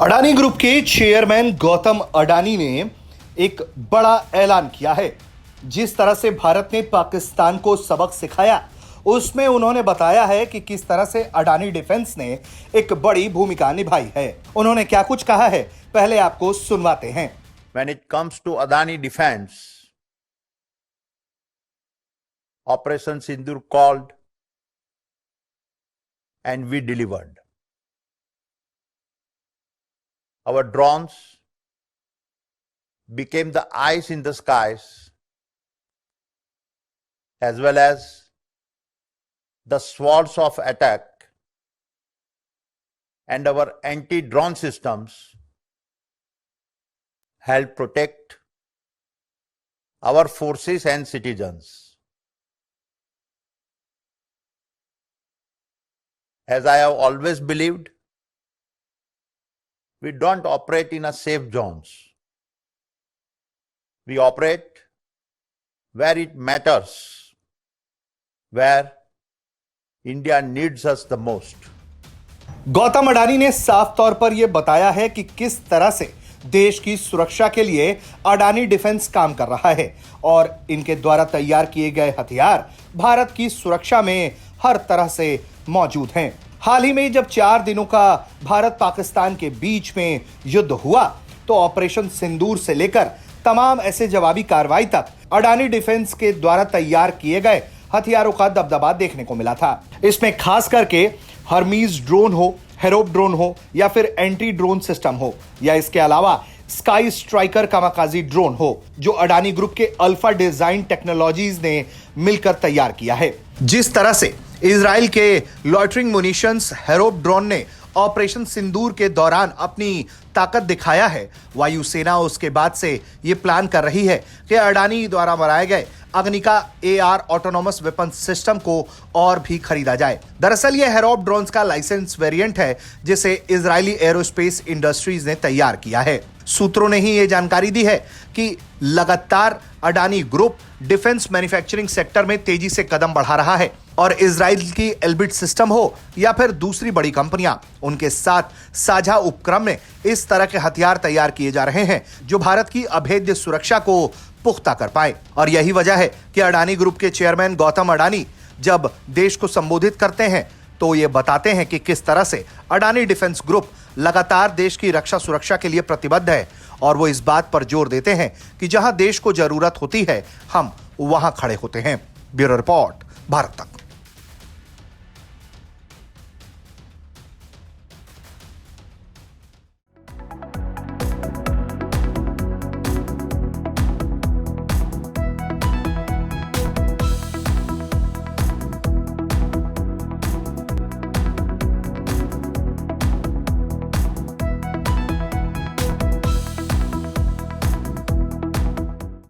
Adani group के chairman Gautam Adani ने एक बड़ा ऐलान किया है। जिस तरह से भारत ने पाकिस्तान को सबक सिखाया, उसमें उन्होंने बताया है कि किस तरह से अडानी डिफेंस ने एक बड़ी भूमिका निभाई है। उन्होंने क्या कुछ कहा है, पहले आपको सुनवाते हैं। When it comes to Adani Defense, Operation Sindoor called and we delivered. Our drones became the eyes in the skies as well as the swords of attack, and our anti-drone systems help protect our forces and citizens. As I have always believed, we don't operate in a safe zones. We operate where it matters, where India needs us the most. Gautam Adani ने साफ तौर पर यह बताया है कि किस तरह से देश की सुरक्षा के लिए अडानी डिफेंस काम कर रहा है और इनके द्वारा तैयार किए गए हथियार भारत की सुरक्षा में हर तरह से मौजूद हैं। हाल ही में जब 4 दिनों का भारत पाकिस्तान के बीच में युद्ध हुआ, तो ऑपरेशन सिंदूर से लेकर तमाम ऐसे जवाबी कार्रवाई तक अडानी डिफेंस के द्वारा तैयार किए गए हथियारों का दबदबा देखने को मिला था। इसमें खास करके हर्मीज ड्रोन हो, हेरोप ड्रोन हो या फिर एंटी ड्रोन सिस्टम हो, या इसके अलावा स्काई स्ट्राइकर कामाकाजी ड्रोन हो, जो अडानी ग्रुप के अल्फा डिजाइन टेक्नोलॉजीज ने मिलकर तैयार किया है। जिस तरह से इजराइल के लॉइटरिंग मुनिशंस हेरोप ड्रोन ने ऑपरेशन सिंदूर के दौरान अपनी ताकत दिखाया है, वायुसेना उसके बाद से यह प्लान कर रही है कि अडानी द्वारा बनाए गए अग्निका AR ऑटोनोमस वेपन सिस्टम को और भी खरीदा जाए। दरअसल यह हेरोप ड्रोन्स का लाइसेंस वेरिएंट है, जिसे इजरायली एरोस्पेस इंडस्ट्रीज ने तैयार किया है। सूत्रों ने ही यह जानकारी दी है कि लगातार Adani group defence manufacturing sector में तेजी से कदम बढ़ा रहा है और इजराइल की एल्बिट सिस्टम हो या फिर दूसरी बड़ी कंपनियां, उनके साथ साझा उपक्रम में इस तरह के हथियार तैयार किए जा रहे हैं जो भारत की अभेद्य सुरक्षा को पुख्ता कर पाए। और यही वजह है कि अडानी ग्रुप के चेयरमैन गौतम अडानी जब देश को संबोधित करते हैं तो ये बताते हैं कि किस तरह से अडानी डिफेंस ग्रुप लगातार देश की रक्षा सुरक्षा के लिए प्रतिबद्ध है और वो इस बात पर जोर देते हैं कि जहां देश को जरूरत होती है, हम वहां खड़े होते हैं। ब्यूरो रिपोर्ट, भारत तक।